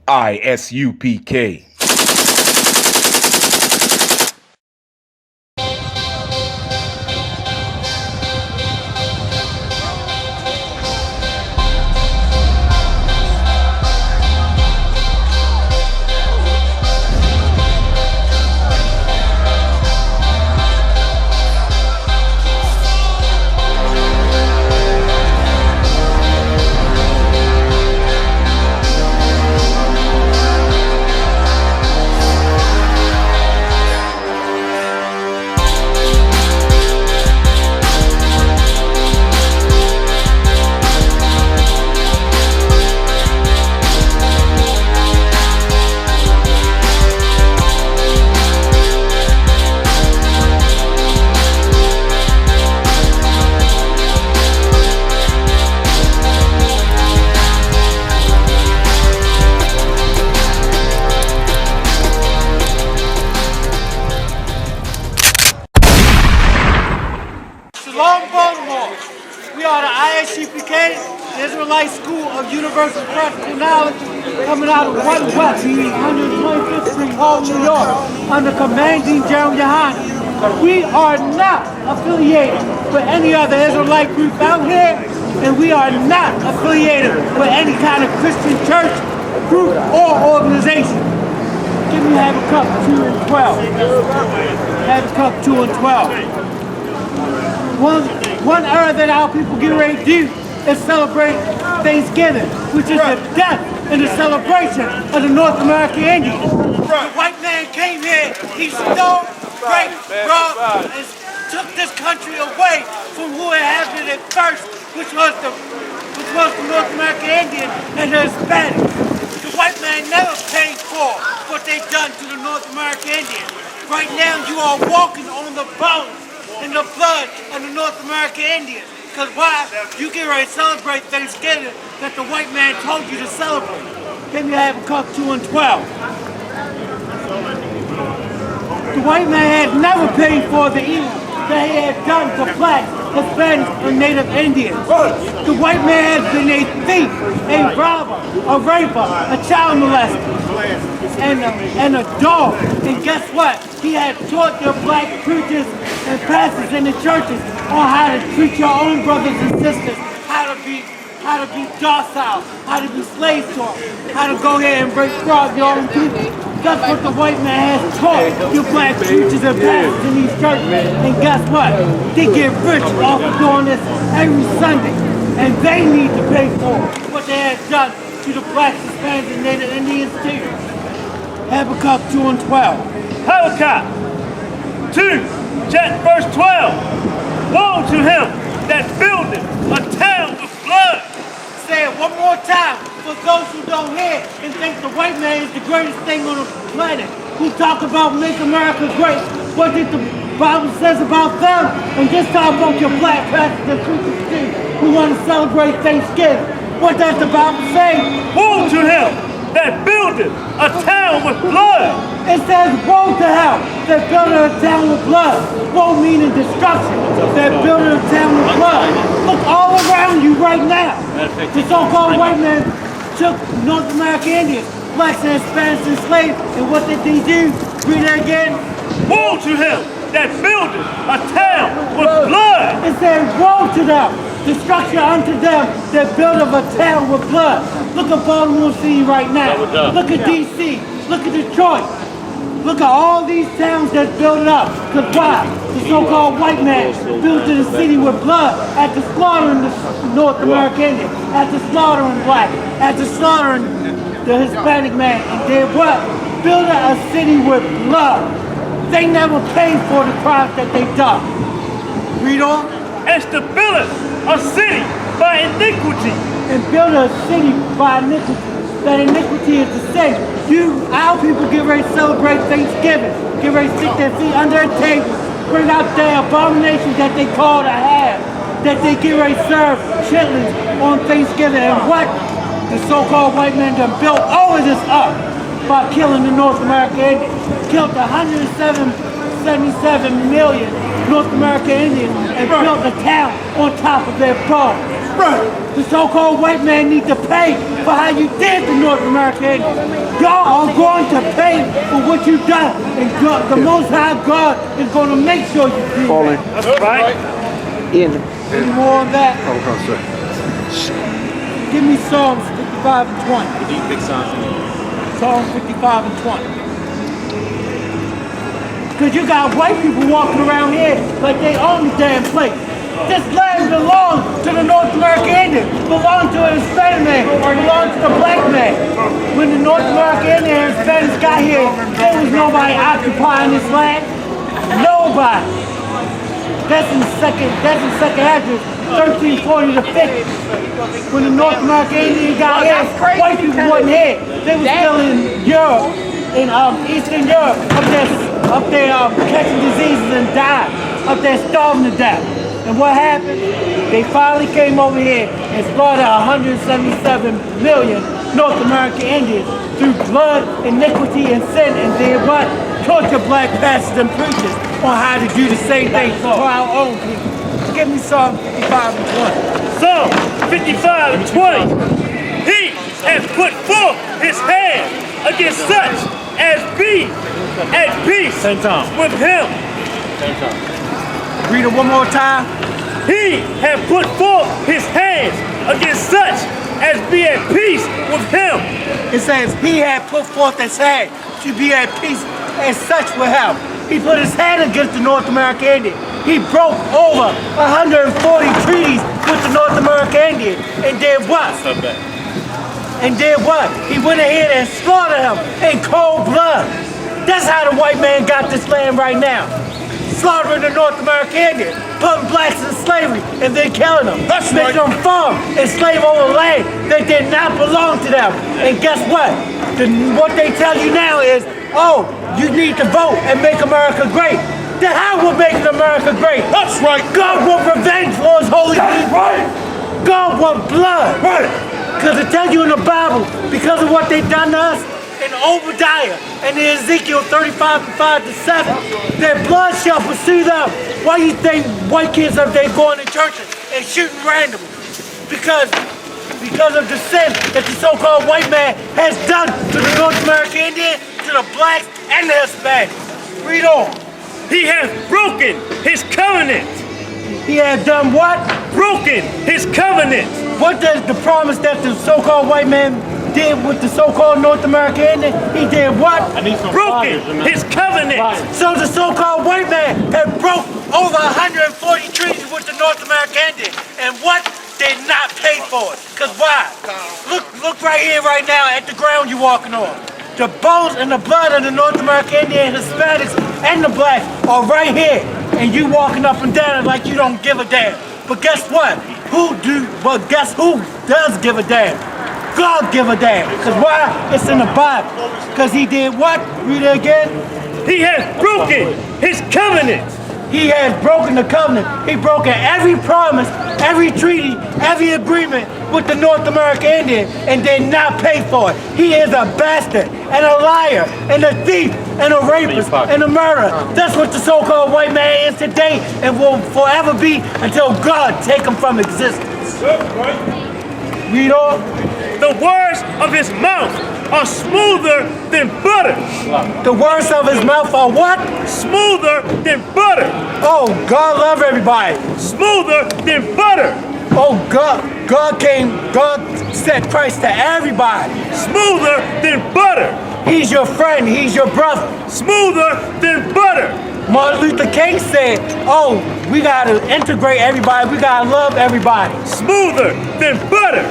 I.S.U.P.K. Shalom, Baltimore. We are the I.S.U.P.K, the Israelite School of Universal Practical Knowledge, coming out of 1 West 125th Street, Hall, New York, under commanding GEN.YAHANNA. We are not affiliated with any other Israelite group out here, and we are not affiliated with any kind of Christian church, group, or organization. Give me Habakkuk 2 and 12. Habakkuk 2 and 12. One era that our people get ready to do is celebrate Thanksgiving, which is the death and the celebration of the North American Indians. The white man came here, he stole, raped, robbed, and took this country away from who it had been at first, which was the North American Indian and the Hispanic. The white man never paid for what they've done to the North American Indian. Right now you are walking on the bones in the blood of the North American Indians. Because why? You get ready to celebrate Thanksgiving that the white man told you to celebrate. Give me Habakkuk 2 and 12. The white man has never paid for the evil that he has done to blacks, Hispanics, and Native Indians. The white man has been a thief, a robber, a raper, a child molester, and a dog. And guess what? He has taught the black preachers and pastors in the churches on how to treat your own brothers and sisters, how to be docile, how to be slaves to them, how to go ahead and break fraud your own people. That's what the white man has taught you black preachers and pastors in these churches. And guess what? They get rich off of doing this every Sunday. And they need to pay for what they have done to the blacks, Hispanics, and Native Indians too. Habakkuk 2 and 12. Habakkuk 2, verse 12. Woe to him that buildeth a town with blood. Say it one more time for those who don't hear and think the white man is the greatest thing on the planet, who talk about make America great. What did the Bible says about them? And just talk about your black pastors and preachers too, who want to celebrate Thanksgiving. What does the Bible say? Woe to him that buildeth a town with blood. It says, woe to him that buildeth a town with blood. Woe meaning destruction, that buildeth a town with blood. Look all around you right now. The so-called white man took North American Indians, blacks and Hispanics and slaves, and what did they do? Read it again. Woe to him that buildeth a town with blood. It says, woe to them. Destruction unto them that build of a town with blood. Look at Baltimore City right now. Look at D.C. Look at Detroit. Look at all these towns that's built up. Because why? The so-called white man built the city with blood after slaughtering the North American Indian, after slaughtering black, after slaughtering the Hispanic man. And did what? Built a city with blood. They never paid for the crimes that they done. Read on. And stability a city by iniquity. And build a city by iniquity. That iniquity is the same. Our people get ready to celebrate Thanksgiving. Get ready to stick their feet under a table. Bring out their abominations that they call to have. That they get ready to serve chitlins on Thanksgiving. And what the so-called white man done built all of this up by killing the North American Indians. Killed 177 million North American Indians and built a town on top of their bones. The so-called white man needs to pay for how you did the North American. Y'all are going to pay for what you've done. And God, the Most High God is going to make sure you do that. That's right. Any more on that? Give me Psalms 55 and 20. Psalm 55 and 20. Because you got white people walking around here like they own the damn place. This land belongs to the North American Indian, belongs to a Hispanic man, or belongs to the black man. When the North American Indian and Hispanics got here, there was nobody occupying this land. Nobody. That's in second address, 1340 to 50. When the North American Indian got here, white people wasn't here. They were still in Europe, in Eastern Europe, up there catching diseases and dying, up there starving to death. And what happened? They finally came over here and slaughtered 177 million North American Indians through blood, iniquity, and sin, and did what? Torture black pastors and preachers on how to do the same thing for our own people. Give me Psalm 55 and 20. Psalm 55 and 20. He has put forth his hand against such as be at peace with him. Read it one more time. He hath put forth his hands against such as be at peace with him. It says he had put forth his hand to be at peace as such with him. He put his hand against the North American Indian. He broke over 140 treaties with the North American Indian and did what? And did what? He went ahead and slaughtered him in cold blood. That's how the white man got this land right now. Slaughtering the North American Indian, putting blacks in slavery, and then killing them. That's making them farm and slave over land that did not belong to them. And guess what? What they tell you now is, oh, you need to vote and make America great. Then how will making America great? That's right. God want revenge for his holy people. Right. God want blood. Right. Because it tells you in the Bible, because of what they've done to us, in Obadiah and in Ezekiel 35 and 5 to 7, their blood shall pursue them. Why do you think white kids up there going to churches and shooting randomly? Because of the sin that the so-called white man has done to the North American Indian, to the blacks, and the Hispanics. Read on. He has broken his covenant. He has done what? Broken his covenant. What does the promise that the so-called white man did with the so-called North American Indian? He did what? Broken his covenant. So the so-called white man had broke over 140 treaties with the North American Indian. And what? Did not pay for it. Because why? Look right here, right now, at the ground you're walking on. The bones and the blood of the North American Indian, Hispanics, and the blacks are right here. And you walking up and down like you don't give a damn. But guess what? Guess who does give a damn? God give a damn. Because why? It's in the Bible. Because he did what? Read it again. He has broken his covenant. He has broken the covenant. He broken every promise, every treaty, every agreement with the North American Indian and did not pay for it. He is a bastard and a liar and a thief and a rapist and a murderer. That's what the so-called white man is today and will forever be until God take him from existence. Read on. The words of his mouth are smoother than butter. The words of his mouth are what? Smoother than butter. Oh, God love everybody. Smoother than butter. Oh, God sent Christ to everybody. Smoother than butter. He's your friend, he's your brother. Smoother than butter. Martin Luther King said, oh, we gotta integrate everybody, we gotta love everybody. Smoother than butter.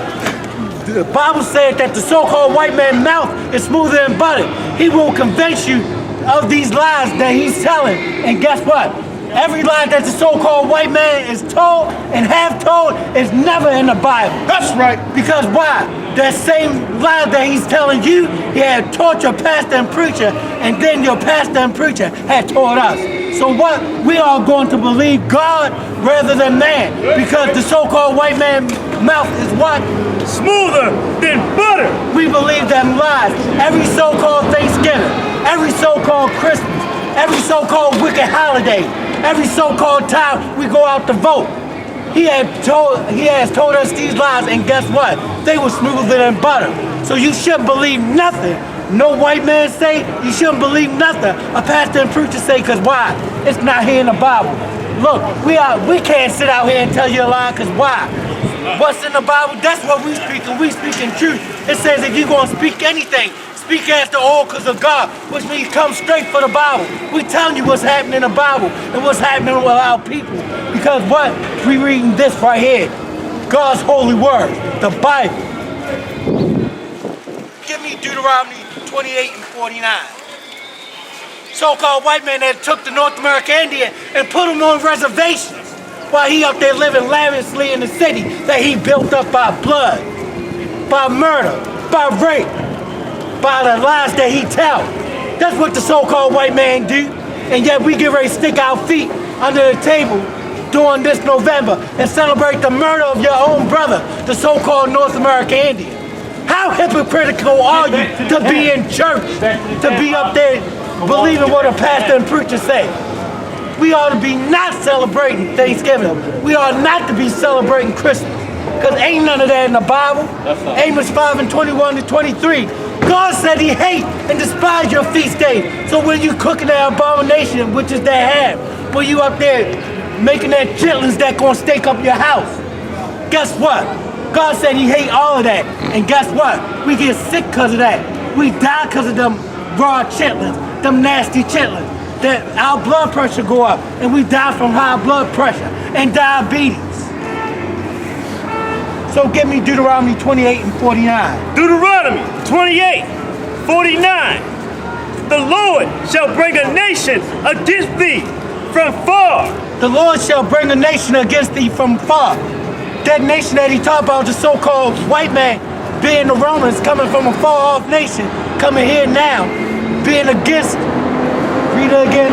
The Bible said that the so-called white man's mouth is smoother than butter. He will convince you of these lies that he's telling. And guess what? Every lie that the so-called white man is told and have told is never in the Bible. That's right. Because why? That same lie that he's telling you, he had taught your pastor and preacher, and then your pastor and preacher had taught us. So what? We are going to believe God rather than man. Because the so-called white man's mouth is what? Smoother than butter. We believe them lies. Every so-called Thanksgiving, every so-called Christmas, every so-called wicked holiday, every so-called time we go out to vote. He has told us these lies, and guess what? They were smoother than butter. So you shouldn't believe nothing no white man say. You shouldn't believe nothing a pastor and preacher say, because why? It's not here in the Bible. Look, we can't sit out here and tell you a lie, because why? What's in the Bible, that's what we speak, and we speak in truth. It says if you're going to speak anything, speak as the oracles of God, which means come straight for the Bible. We telling you what's happening in the Bible and what's happening with our people. Because what? We reading this right here. God's holy word, the Bible. Give me Deuteronomy 28 and 49. So-called white man that took the North American Indian and put him on reservations while he up there living lavishly in the city that he built up by blood, by murder, by rape, by the lies that he tells. That's what the so-called white man do. And yet we get ready to stick our feet under the table during this November and celebrate the murder of your own brother, the so-called North American Indian. How hypocritical are you to be in church, to be up there believing what a pastor and preacher say? We ought to be not celebrating Thanksgiving. We ought not to be celebrating Christmas. Because ain't none of that in the Bible. Amos 5 and 21 to 23. God said he hates and despises your feast days. So when you cooking that abomination, which is that ham, when you up there making that chitlins that gonna stake up your house, guess what? God said he hates all of that. And guess what? We get sick because of that. We die because of them raw chitlins, them nasty chitlins. That our blood pressure go up and we die from high blood pressure and diabetes. So give me Deuteronomy 28 and 49. Deuteronomy 28, 49. The Lord shall bring a nation against thee from far. The Lord shall bring a nation against thee from far. That nation that he talked about, the so-called white man, being the Romans, coming from a far-off nation, coming here now, being against. Read it again.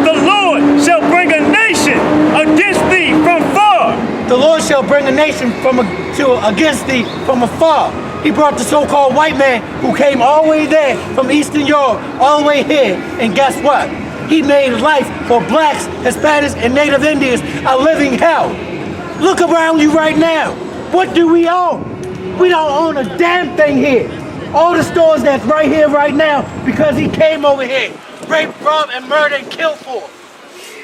The Lord shall bring a nation against thee from far. The Lord shall bring a nation against thee from afar. He brought the so-called white man who came all the way there from Eastern Europe, all the way here. And guess what? He made life for blacks, Hispanics, and Native Indians a living hell. Look around you right now. What do we own? We don't own a damn thing here. All the stores that's right here right now because he came over here. Rape, rob, and murder and kill for.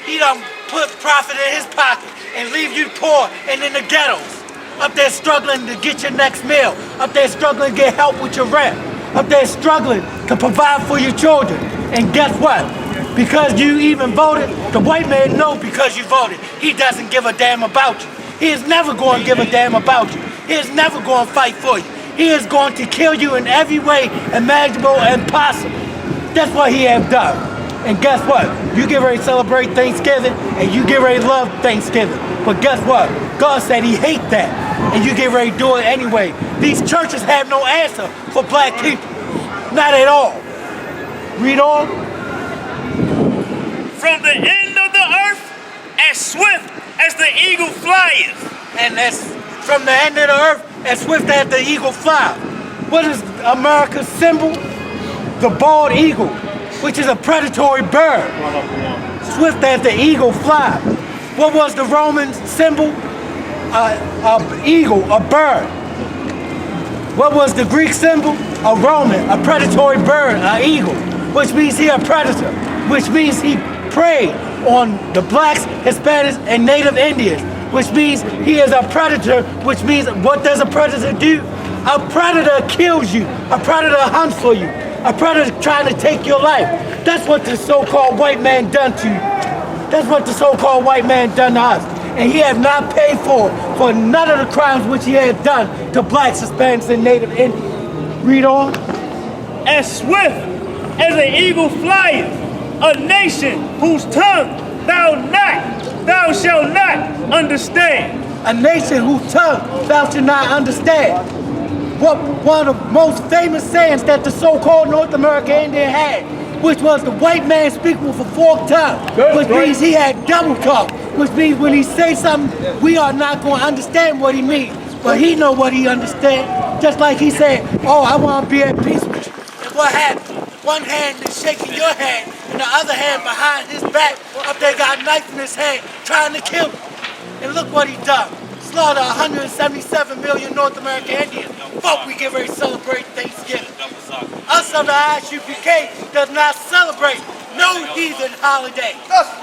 He done put profit in his pocket and leave you poor and in the ghettos. Up there struggling to get your next meal. Up there struggling to get help with your rent. Up there struggling to provide for your children. And guess what? Because you even voted, the white man knows because you voted. He doesn't give a damn about you. He is never going to give a damn about you. He is never going to fight for you. He is going to kill you in every way imaginable and possible. That's what he has done. And guess what? You get ready to celebrate Thanksgiving and you get ready to love Thanksgiving. But guess what? God said he hates that. And you get ready to do it anyway. These churches have no answer for black people. Not at all. Read on. From the end of the earth, as swift as the eagle flieth. And that's from the end of the earth, as swift as the eagle flies. What is America's symbol? The bald eagle, which is a predatory bird. Swift as the eagle flies. What was the Roman symbol? An eagle, a bird. What was the Greek symbol? A Roman, a predatory bird, an eagle, which means he a predator, which means he preyed on the blacks, Hispanics, and Native Indians, which means he is a predator, which means what does a predator do? A predator kills you. A predator hunts for you. A predator trying to take your life. That's what the so-called white man done to you. That's what the so-called white man done to us. And he has not paid for none of the crimes which he has done to blacks, Hispanics, and Native Indians. Read on. As swift as an eagle flieth, a nation whose tongue thou shalt not understand. A nation whose tongue thou shalt not understand. One of the most famous sayings that the so-called North American Indian had, which was the white man speaking with a forked tongue, which means he had double talk, which means when he say something, we are not going to understand what he means, but he know what he understands. Just like he said, oh, I want to be at peace with you. And what happened? One hand is shaking your hand, and the other hand behind his back, up there got a knife in his hand, trying to kill him. And look what he done. Slaughter 177 million North American Indians. But we get ready to celebrate Thanksgiving. Us of the I.S.U.P.K. does not celebrate no heathen holiday.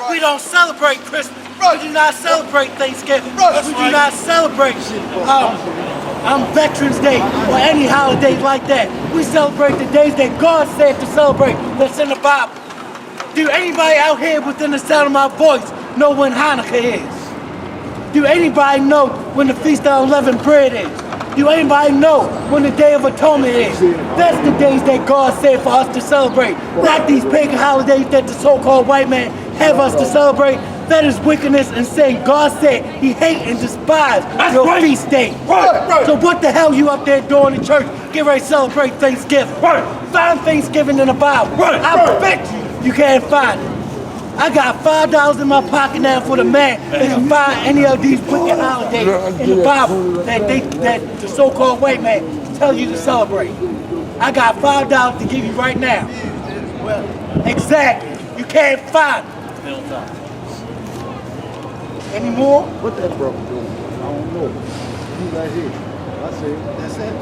We don't celebrate Christmas. We do not celebrate Thanksgiving. We do not celebrate Veterans Day or any holiday like that. We celebrate the days that God said to celebrate that's in the Bible. Do anybody out here within the sound of my voice know when Hanukkah is? Do anybody know when the Feast of Unleavened Bread is? Do anybody know when the Day of Atonement is? That's the days that God said for us to celebrate. Not these pagan holidays that the so-called white man have us to celebrate. That is wickedness and sin. God said he hate and despise your feast day. So what the hell you up there doing in church? Get ready to celebrate Thanksgiving. Find Thanksgiving in the Bible. I bet you can't find it. I got $5 in my pocket now for the man that can find any of these wicked holidays in the Bible that the so-called white man tell you to celebrate. I got $5 to give you right now. Exactly. You can't find it. Any more? What that brother doing? I don't know. He's right here. I see. That's it.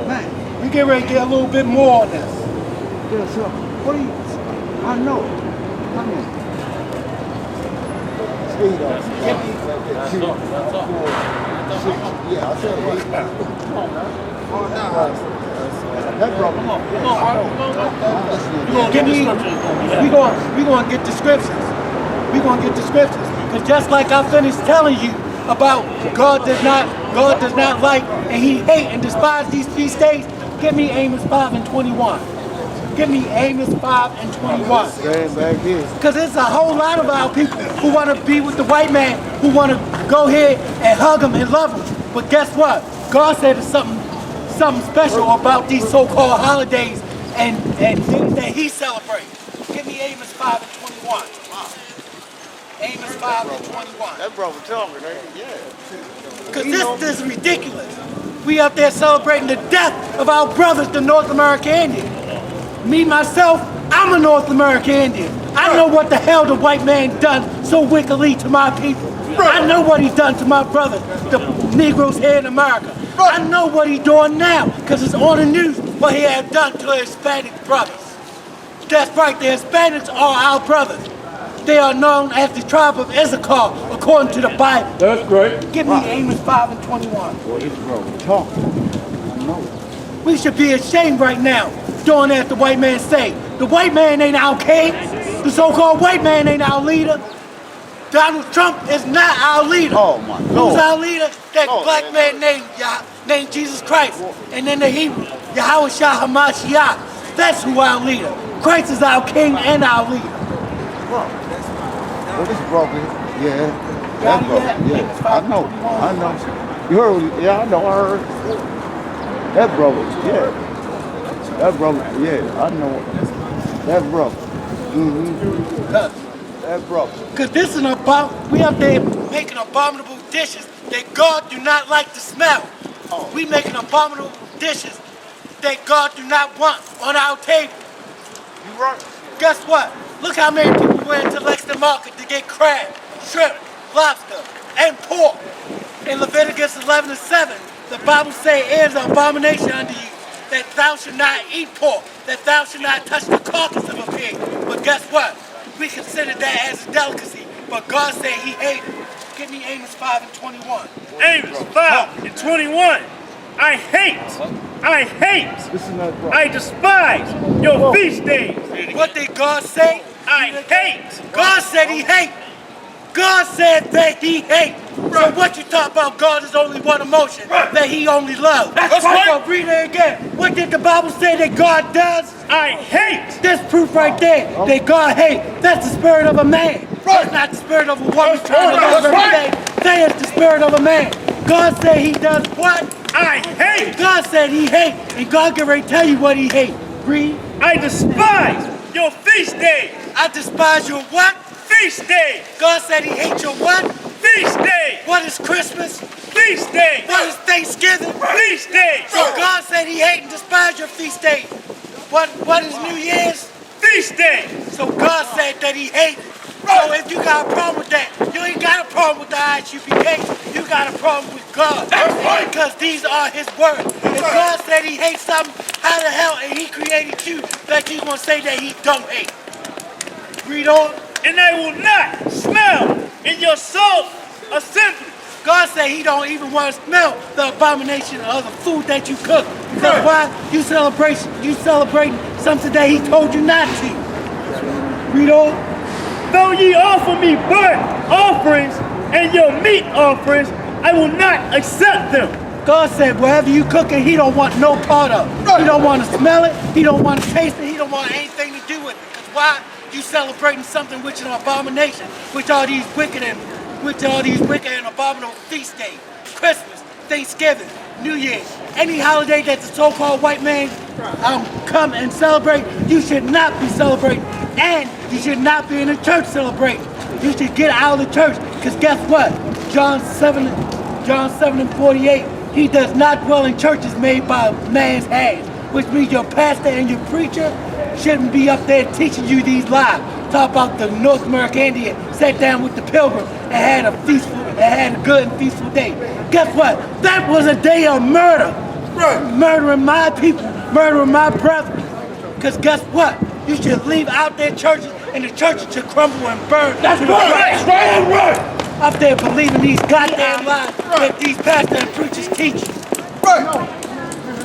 Man, we get ready to get a little bit more on this. Yeah, sir. What are you? I know. Come in. Stay down. Yeah, I said wait. That brother. We gonna get descriptions. We gonna get descriptions. Because just like I finished telling you about God does not like and he hate and despise these feast days, give me Amos 5 and 21. Give me Amos 5 and 21. Because there's a whole lot of our people who want to be with the white man, who want to go here and hug him and love him. But guess what? God said there's something special about these so-called holidays and things that he celebrates. Give me Amos 5 and 21. Amos 5 and 21. That brother talking, yeah. Because this is ridiculous. We up there celebrating the death of our brothers, the North American Indians. Me, myself, I'm a North American Indian. I know what the hell the white man done so wickedly to my people. I know what he done to my brothers, the Negroes here in America. I know what he doing now, because it's on the news what he had done to the Hispanic brothers. That's right, the Hispanics are our brothers. They are known as the tribe of Issachar, according to the Bible. That's great. Give me Amos 5 and 21. Boy, this brother talking. I know. We should be ashamed right now, doing as the white man say. The white man ain't our king. The so-called white man ain't our leader. Donald Trump is not our leader. Oh my Lord. Who's our leader? That black man named Jesus Christ. And then the Hebrew, Yahweh Shah Hamashiach. That's who our leader. Christ is our king and our leader. Well, this brother, yeah. That brother, yeah. I know. You heard, yeah, I know, I heard. That brother, yeah. That brother, yeah, I know. That brother. That brother. Because this is about, we up there making abominable dishes that God do not like to smell. We making abominable dishes that God do not want on our table. You right. Guess what? Look how many people went to Lexington Market to get crab, shrimp, lobster, and pork. In Leviticus 11 and 7, the Bible says it is an abomination unto you that thou should not eat pork, that thou should not touch the carcass of a pig. But guess what? We consider that as a delicacy, but God said he hated it. Give me Amos 5 and 21. Amos 5 and 21. I hate, I despise your feast days. What did God say? I hate. God said he hate. God said that he hate. So what you talk about? God is only one emotion that he only loves. That's right. So read it again. What did the Bible say that God does? I hate. This proof right there that God hates. That's the spirit of a man. That's not the spirit of a woman trying to love every day. That is the spirit of a man. God said he does what? I hate. God said he hates. And God can already tell you what he hates. Read. I despise your feast days. I despise your what? Feast days. God said he hates your what? Feast days. What is Christmas? Feast days. What is Thanksgiving? Feast days. So God said he hates and despises your feast days. What is New Year's? Feast days. So God said that he hates So if you got a problem with that, you ain't got a problem with the I.S.U.P.K. You got a problem with God. That's right. Because these are His words. If God said He hates something, how the hell and He created you that you gonna say that He don't hate? Read on. And they will not smell in your soul assembly. God said He don't even want to smell the abomination of the food that you cook. Because why? You celebrating something that He told you not to. Read on. Though ye offer me burnt offerings and your meat offerings, I will not accept them. God said wherever you cooking, He don't want no part of it. He don't want to smell it. He don't want to taste it. He don't want anything to do with it. Because why? You celebrating something which is an abomination, which are these wicked and abominable feast days, Christmas, Thanksgiving, New Year's, any holiday that the so-called white man come and celebrate, you should not be celebrating, and you should not be in the church celebrating. You should get out of the church, because guess what? John 7:48, He does not dwell in churches made by man's hands, which means your pastor and your preacher shouldn't be up there teaching you these lies. Talk about the North American Indian sat down with the pilgrim and had a good and feastful day. Guess what? That was a day of murder. Murdering my people, murdering my brethren. Because guess what? You should leave out their churches and the churches should crumble and burn. That's right. Up there believing these goddamn lies that these pastors and preachers teach you.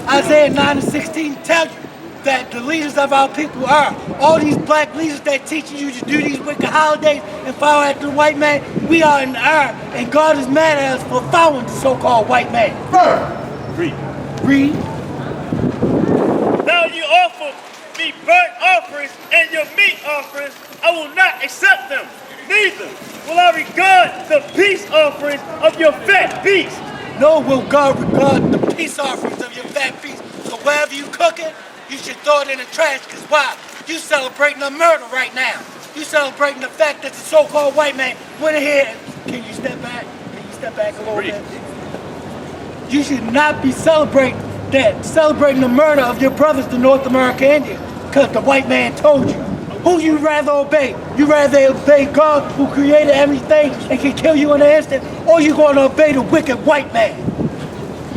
Isaiah 9:16 tells you that the leaders of our people are all these black leaders that teaching you to do these wicked holidays and follow after the white man. We are in the error, and God is mad at us for following the so-called white man. Read. Now you offer me burnt offerings and your meat offerings, I will not accept them. Neither will I regard the peace offerings of your fat beasts. Nor will God regard the peace offerings of your fat beasts. So wherever you cooking, you should throw it in the trash, because why? You celebrating a murder right now. You celebrating the fact that the so-called white man went ahead. Can you step back? Can you step back a little bit? You should not be celebrating the murder of your brothers, the North American Indians, because the white man told you. Who you rather obey? You rather obey God who created everything and can kill you in an instant, or you going to obey the wicked white man?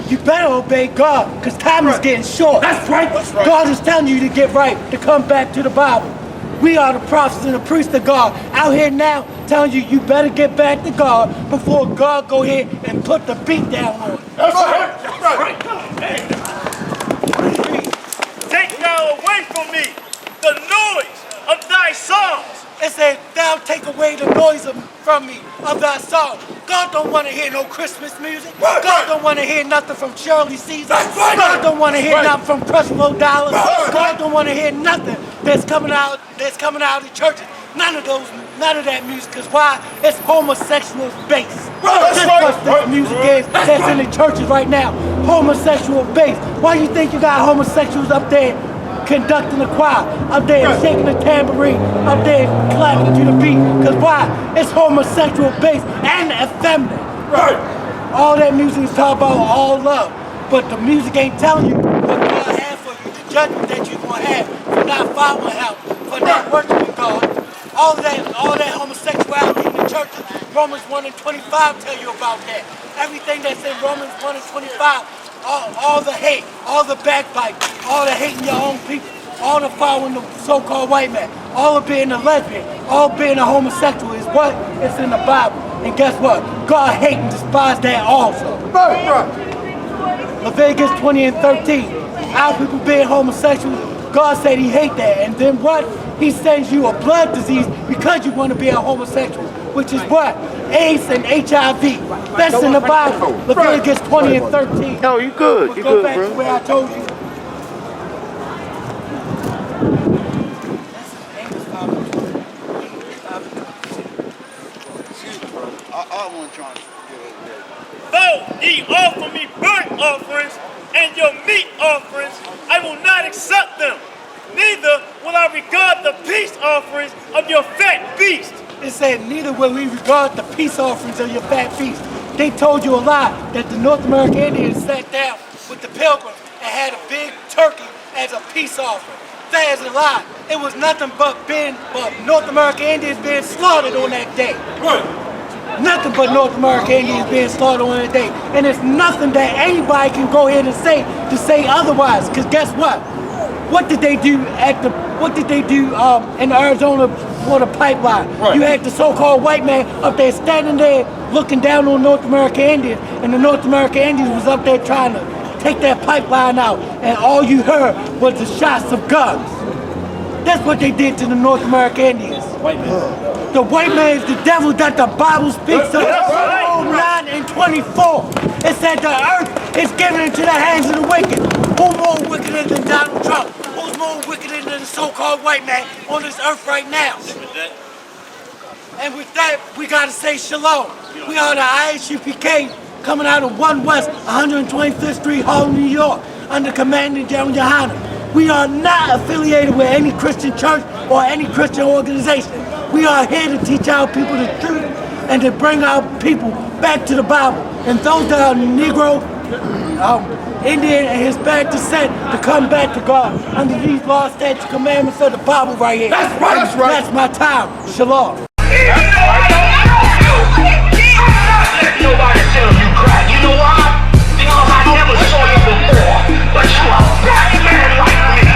You better obey God, because time is getting short. That's right. God is telling you to get right, to come back to the Bible. We are the prophets and the priests of God out here now telling you better get back to God before God go ahead and put the beat down on you. That's right. Take thou away from me the noise of thy songs. It said, thou take away the noise from me of thy song. God don't want to hear no Christmas music. God don't want to hear nothing from Shirley Caesar. God don't want to hear nothing from Creflo Dollar. God don't want to hear nothing that's coming out of the churches. None of that music, because why? It's homosexual based. This music is that's in the churches right now. Homosexual based. Why you think you got homosexuals up there conducting the choir, up there shaking the tambourine, up there clapping to the beat? Because why? It's homosexual based and effeminate. All that music is talking about all love, but the music ain't telling you what God has for you, the judgment that you're going to have for not following Him, for not worshiping God. All that homosexuality in the churches, Romans 1:25 tell you about that. Everything that's in Romans 1:25, all the hate, all the backbite, all the hating your own people, all the following the so-called white man, all of being a lesbian, all being a homosexual is what? It's in the Bible. And guess what? God hate and despise that also. Leviticus 20:13, our people being homosexuals, God said He hate that. And then what? He sends you a blood disease because you want to be a homosexual, which is what? AIDS and HIV. That's in the Bible. Leviticus 20:13. No, you good. You go good, back bro. to where I told you. I wasn't trying to get over there. Though ye offer me burnt offerings and your meat offerings, I will not accept them. Neither will I regard the peace offerings of your fat beast. It said, neither will we regard the peace offerings of your fat beast. They told you a lie, that the North American Indians sat down with the pilgrims and had a big turkey as a peace offering. say is a lie. It was nothing but North American Indians being slaughtered on that day. Nothing but North American Indians being slaughtered on that day. And it's nothing that anybody can go ahead and say otherwise. Because guess what? What did they do in Arizona for the pipeline? Right. You had the so-called white man up there standing there looking down on North American Indians, and the North American Indians was up there trying to take that pipeline out, and all you heard was the shots of guns. That's what they did to the North American Indians. The white man is the devil that the Bible speaks of. Psalm 9 and 24. It said the earth is given into the hands of the wicked. Who's more wicked than Donald Trump? Who's more wicked than the so-called white man on this earth right now? And with that, we gotta say shalom. We are the I.S.U.P.K. coming out of 1 West 125th Street, Harlem, New York, under Commander GEN.YAHANNA. We are not affiliated with any Christian church or any Christian organization. We are here to teach our people the truth and to bring our people back to the Bible. And those that are Negro, Indian, and Hispanic descent to come back to God under these laws, statutes, commandments of the Bible right here. That's right. That's right. That's my time. Shalom. Nobody tell you cry. You know why? Because I never saw you before. But you are a black man like me.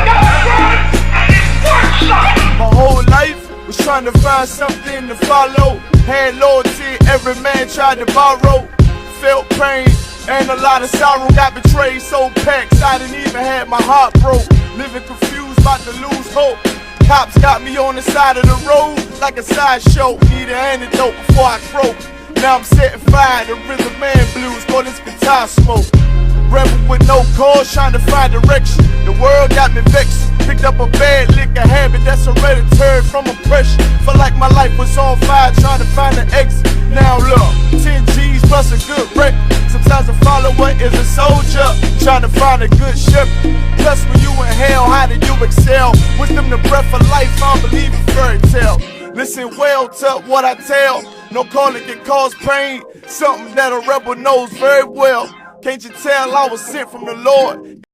And it's worth something. My whole life was trying to find something to follow. Had loyalty, every man tried to borrow. Felt pain and a lot of sorrow. Got betrayed, so packed, I didn't even have my heart broke. Living confused, about to lose hope. Cops got me on the side of the road like a sideshow. Need an antidote before I croak. Now I'm setting fire to rhythm man blues, call this guitar smoke. Rebel with no cause, trying to find direction. The world got me vexed. Picked up a bad liquor habit that's hereditary from oppression. Felt like my life was on fire, trying to find an exit. Now look, 10 G's plus a good record. Sometimes a follower is a soldier, trying to find a good shepherd. Plus when you in hell, how do you excel? Wisdom the breath of life, I don't believe in fairy tale. Listen well to what I tell. No calling can cause pain, something that a rebel knows very well. Can't you tell I was sent from the Lord?